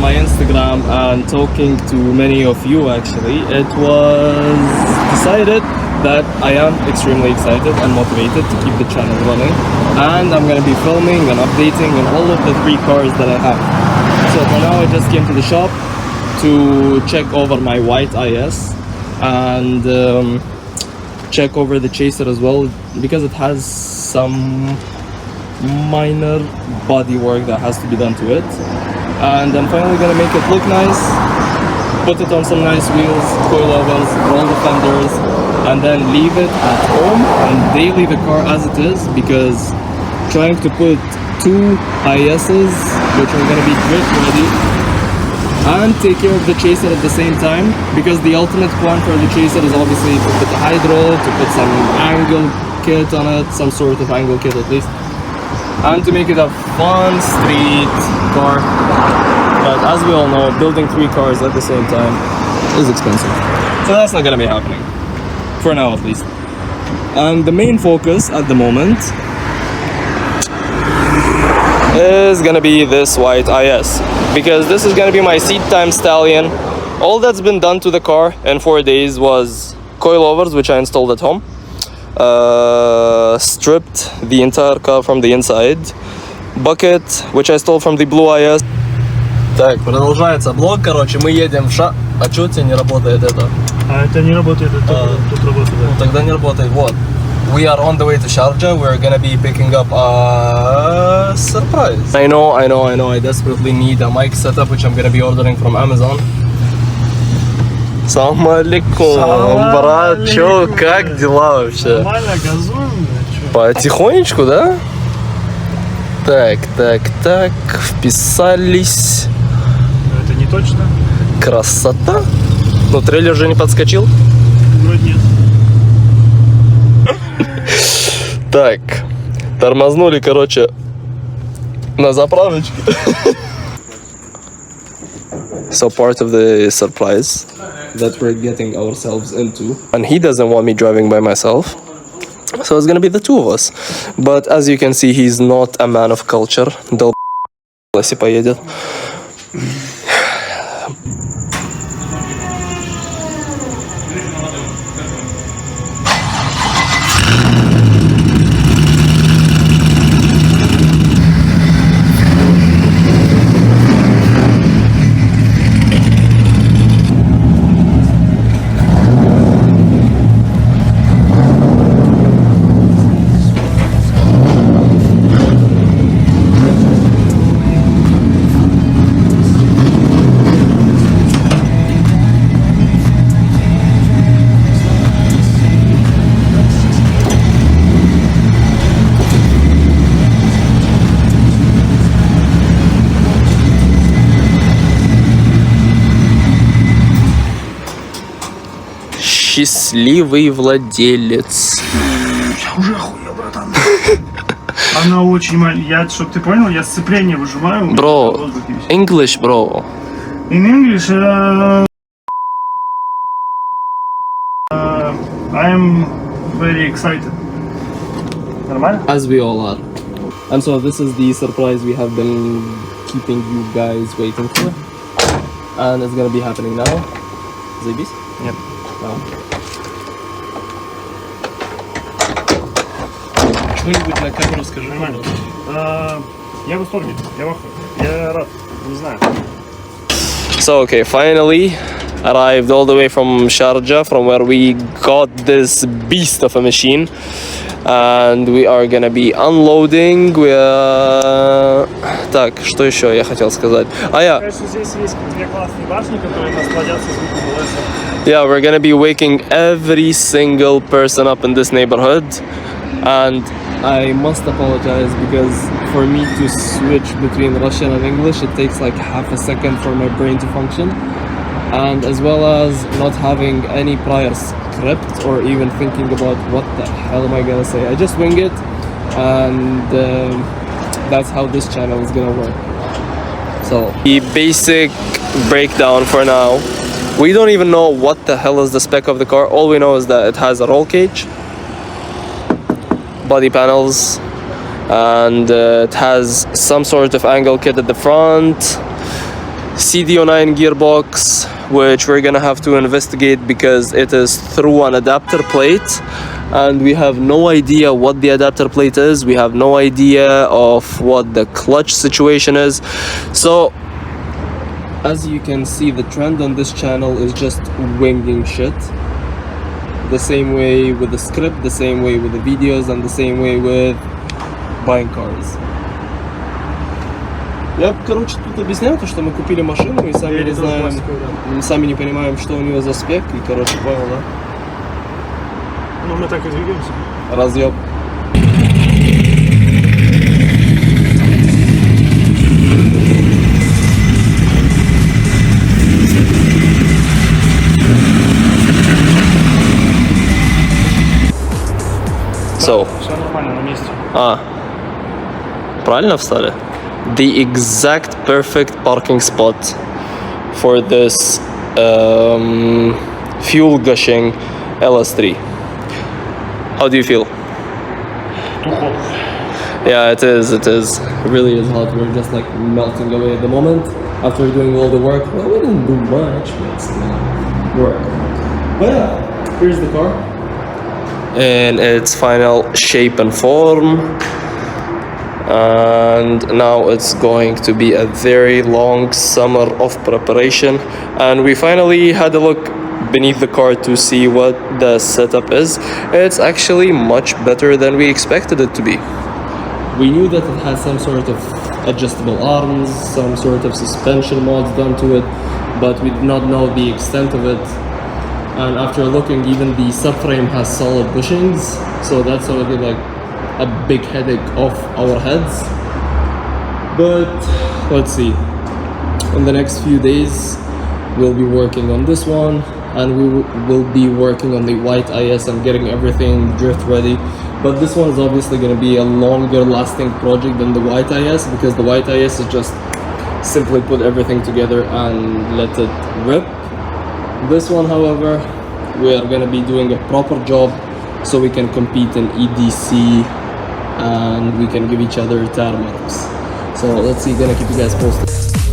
my Instagram and talking to many of you actually, it was decided that I am extremely excited and motivated to keep the channel running, and I'm gonna be filming and updating on all of the 3 cars that I have. So for now I just came to the shop to check over my white IS and check over the Chaser as well, because it has some minor body work that has to be done to it, and I'm finally gonna make it look nice, put it on some nice wheels, coilovers, roll the fenders, and then leave it at home and daily the car as it is, because trying to put 2 ISs which are gonna be grit ready and take care of the Chaser at the same time, because the ultimate plan for the Chaser is obviously to put the hydro, to put some angle kit on it, some sort of angle kit at least, and to make it a fun street car. But as we all know, building 3 cars at the same time is expensive, so that's not gonna be happening for now at least. And the main focus at the moment is gonna be this white IS, because this is gonna be my seat time stallion. All that's been done to the car in 4 days was coilovers, which I installed at home, stripped the entire car from the inside, bucket, which I stole from the blue IS. Так, продолжается блог, короче, мы едем в А чё у тебя не работает это? А это не работает, это тут работает. Ну тогда не работает, вот. We are on the way to Sharjah. We're gonna be picking up a surprise. I know. I desperately need a mic setup, which I'm gonna be ordering from Amazon. Салам алейкум, брат, чё, как дела вообще? Нормально, газуем, Потихонечку, да? Так, вписались. Это не точно. Красота. Но трейлер же не подскочил? Вроде нет. Так, тормознули, короче, на заправочке. So part of the surprise that we're getting ourselves into, and he doesn't want me driving by myself, so it's gonna be the 2 of us. But as you can see, he's not a man of culture. Если поедет. Счастливый владелец. Я уже охуел, братан. Она очень маленькая. Чтоб ты понял, я сцепление выжимаю. Bro, English, bro. In English, I'm very excited. Нормально? As we all are. And so this is the surprise we have been keeping you guys waiting for. And it's gonna be happening now. Zaybis? Yep. Now. Что-нибудь на камеру скажи. Нормально. Я в восторге. Я в ахуе. Я рад. Не знаю. So okay, finally arrived all the way from Sharjah, from where we got this beast of a machine, and we are gonna be unloading. Так, что еще я хотел сказать? Конечно, здесь есть 2 классные башни, которые насладятся звуком колеса. Yeah, we're gonna be waking every single person up in this neighborhood, and I must apologize because for me to switch between Russian and English, it takes like half a second for my brain to function, and as well as not having any prior script or even thinking about what the hell am I gonna say. I just wing it, and that's how this channel is gonna work. So the basic breakdown for now. We don't even know what the hell is the spec of the car. All we know is that it has a roll cage, body panels, and it has some sort of angle kit at the front, CDO9 gearbox, which we're gonna have to investigate because it is through an adapter plate, and we have no idea what the adapter plate is. We have no idea of what the clutch situation is. So as you can see, the trend on this channel is just winging shit. The same way with the script, the same way with the videos, and the same way with buying cars. Я, короче, тут объясняю то, что мы купили машину и сами не знаем, сами не понимаем, что у нее за спек, и, короче, понял, да? Ну, мы так и двигаемся. Разъеб. So. Все нормально, на месте. Правильно встали? The exact perfect parking spot for this fuel gushing LS3. How do you feel? Too hot. Yeah, it is. It really is hot. We're just like melting away at the moment after doing all the work. Well, we didn't do much, but still work. But yeah, here's the car in its final shape and form. And now it's going to be a very long summer of preparation, and we finally had a look beneath the car to see what the setup is. It's actually much better than we expected it to be. We knew that it had some sort of adjustable arms, some sort of suspension mods done to it, but we did not know the extent of it. And after looking, even the subframe has solid bushings, so that's already like a big headache off our heads. But let's see, in the next few days we'll be working on this one, and we will be working on the white IS and getting everything drift ready. But this one is obviously going to be a longer lasting project than the white IS, because the white IS is just simply put everything together and let it rip. This one, however, we are going to be doing a proper job so we can compete in EDC and we can give each other tire marks. So let's see, gonna keep you guys posted.